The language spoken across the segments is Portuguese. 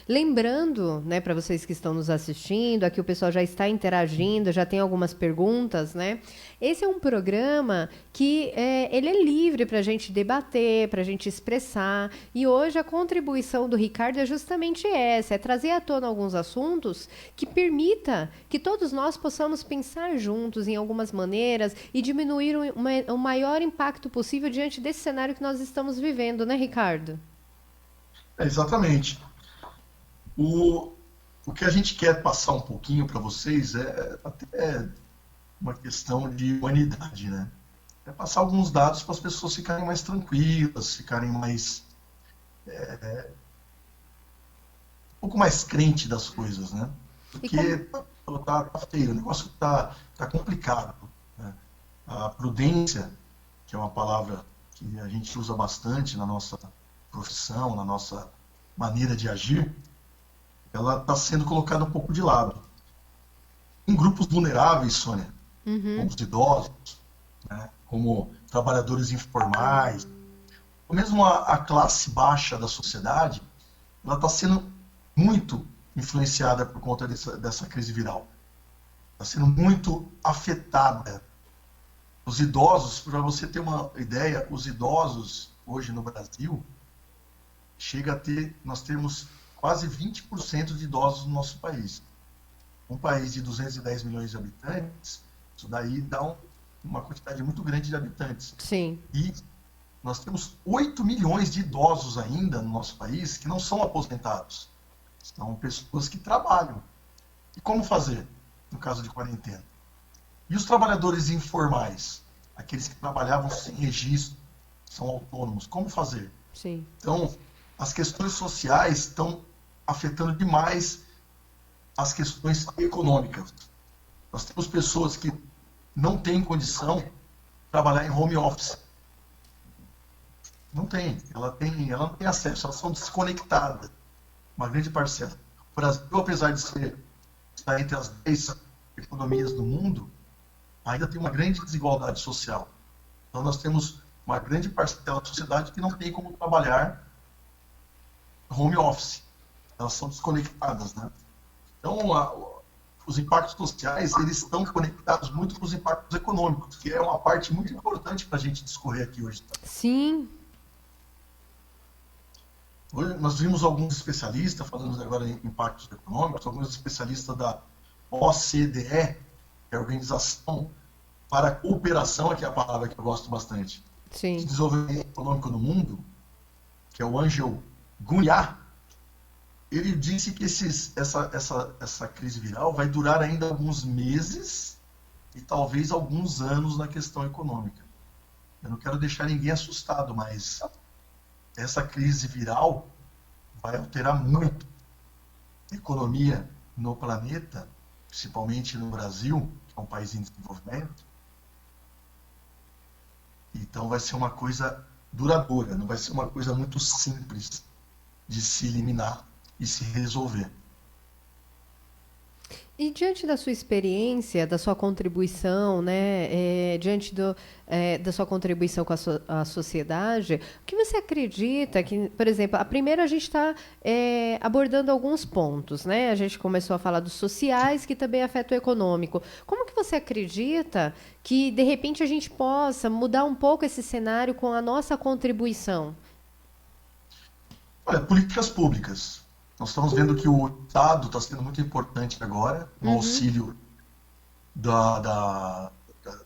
Lembrando, né, para vocês que estão nos assistindo, aqui o pessoal já está interagindo, já tem algumas perguntas, né? Esse é um programa que ele é livre para a gente debater, para a gente expressar. E hoje a contribuição do Ricardo é justamente essa, é trazer à tona alguns assuntos que permita que todos nós possamos pensar juntos em algumas maneiras e diminuir o maior impacto possível diante desse cenário que nós estamos vivendo, né, Ricardo? Exatamente. O, o que a gente quer passar um pouquinho para vocês é até uma questão de humanidade, né? É passar alguns dados para as pessoas ficarem mais tranquilas, ficarem mais um pouco mais crente das coisas, né? E como. Porque tá feio, o negócio tá complicado, né? A prudência, que é uma palavra que a gente usa bastante na nossa profissão, na nossa maneira de agir, ela está sendo colocada um pouco de lado. Em grupos vulneráveis, Sônia, como Uhum. os idosos, né, como trabalhadores informais, ou mesmo a classe baixa da sociedade, ela está sendo muito influenciada por conta dessa crise viral. Está sendo muito afetada. Os idosos, para você ter uma ideia, os idosos hoje no Brasil chega a ter, nós temos quase 20% de idosos no nosso país. Um país de 210 milhões de habitantes, isso daí dá uma quantidade muito grande de habitantes. Sim. E nós temos 8 milhões de idosos ainda no nosso país que não são aposentados. São pessoas que trabalham. E como fazer no caso de quarentena? E os trabalhadores informais, aqueles que trabalhavam sem registro, são autônomos, como fazer? Sim. Então, as questões sociais estão afetando demais as questões econômicas. Nós temos pessoas que não têm condição de trabalhar em home office. Não tem. Ela não tem acesso, elas são desconectadas. Uma grande parcela. O Brasil, apesar de estar entre as 10 economias do mundo, ainda tem uma grande desigualdade social. Então, nós temos uma grande parcela da sociedade que não tem como trabalhar home office. Elas são desconectadas, né? Então, os impactos sociais, eles estão conectados muito com os impactos econômicos, que é uma parte muito importante para a gente discorrer aqui hoje. Sim. Hoje nós vimos alguns especialistas falando agora em impactos econômicos, alguns especialistas da OCDE, que é a Organização para a Cooperação, que é a palavra que eu gosto bastante, de Sim. desenvolvimento econômico no mundo, que é o Angel Gunhá. Ele disse que essa crise viral vai durar ainda alguns meses e talvez alguns anos na questão econômica. Eu não quero deixar ninguém assustado, mas essa crise viral vai alterar muito a economia no planeta, principalmente no Brasil, que é um país em desenvolvimento. Então vai ser uma coisa duradoura, não vai ser uma coisa muito simples de se eliminar e se resolver. E diante da sua experiência, da sua contribuição, né, diante da sua contribuição com a sociedade, o que você acredita que, por exemplo, a primeira a gente está abordando alguns pontos, né? A gente começou a falar dos sociais, que também afetam o econômico. Como que você acredita que, de repente, a gente possa mudar um pouco esse cenário com a nossa contribuição? Olha, políticas públicas. Nós estamos vendo que o Estado está sendo muito importante agora, no Uhum. auxílio da, da,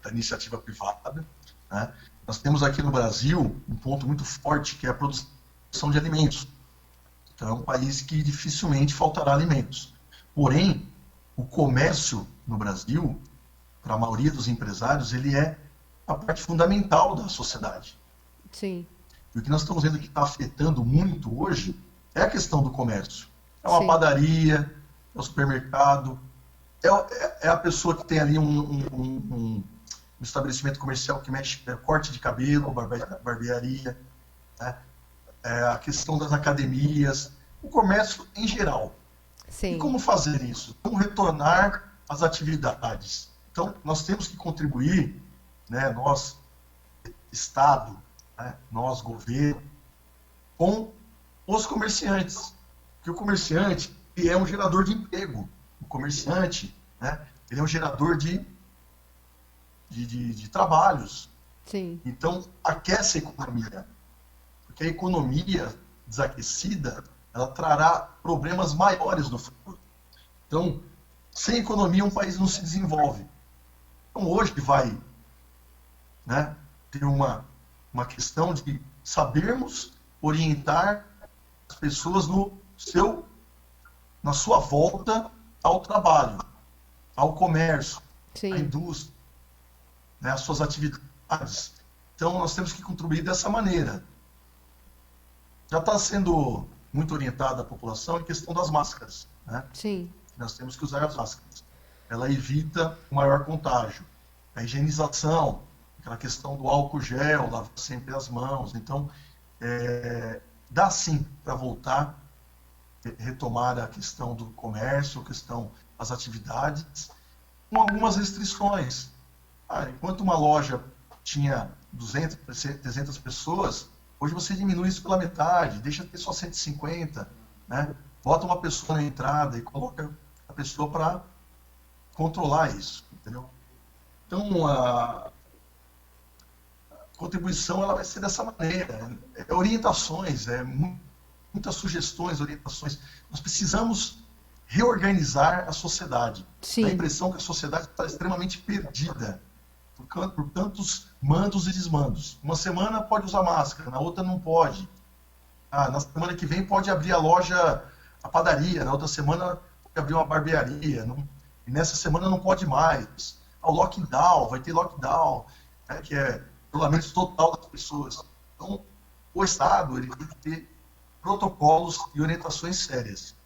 da iniciativa privada, né? Nós temos aqui no Brasil um ponto muito forte que é a produção de alimentos. Então é um país que dificilmente faltará alimentos. Porém, o comércio no Brasil, para a maioria dos empresários, ele é a parte fundamental da sociedade. Sim, E o que nós estamos vendo que está afetando muito hoje é a questão do comércio. É uma sim, padaria, é o supermercado, é a pessoa que tem ali um estabelecimento comercial que mexe corte de cabelo, barbearia, né? É a questão das academias, o comércio em geral. E sim, como fazer isso? Como retornar às atividades? Então, nós temos que contribuir, né, nós, Estado, né, nós, governo, com os comerciantes. Porque o comerciante, ele é um gerador de emprego. O comerciante, né, ele é um gerador de trabalhos. Sim. Então, aquece a economia. Porque a economia desaquecida, ela trará problemas maiores no futuro. Então, sem economia, um país não se desenvolve. Então, hoje vai, né, ter uma questão de sabermos orientar as pessoas na sua volta ao trabalho, ao comércio, à Sim. indústria, né, às suas atividades. Então, nós temos que contribuir dessa maneira. Já está sendo muito orientada a população em questão das máscaras, né? Sim. Nós temos que usar as máscaras. Ela evita o maior contágio. A higienização, aquela questão do álcool gel, lavar sempre as mãos. Então, dá sim para voltar, retomar a questão do comércio, a questão das atividades, com algumas restrições. Enquanto uma loja tinha 200, 300 pessoas, hoje você diminui isso pela metade, deixa ter só 150, né? Bota uma pessoa na entrada e coloca a pessoa para controlar isso, entendeu? Então, a contribuição ela vai ser dessa maneira, orientações, muitas sugestões, orientações. Nós precisamos reorganizar a sociedade. Sim. Dá a impressão que a sociedade está extremamente perdida por tantos mandos e desmandos. Uma semana pode usar máscara, na outra não pode. Na semana que vem pode abrir a loja, a padaria, na outra semana pode abrir uma barbearia, e nessa semana não pode mais. O lockdown, vai ter lockdown, né, que é isolamento total das pessoas. Então, o Estado ele tem que ter protocolos e orientações sérias.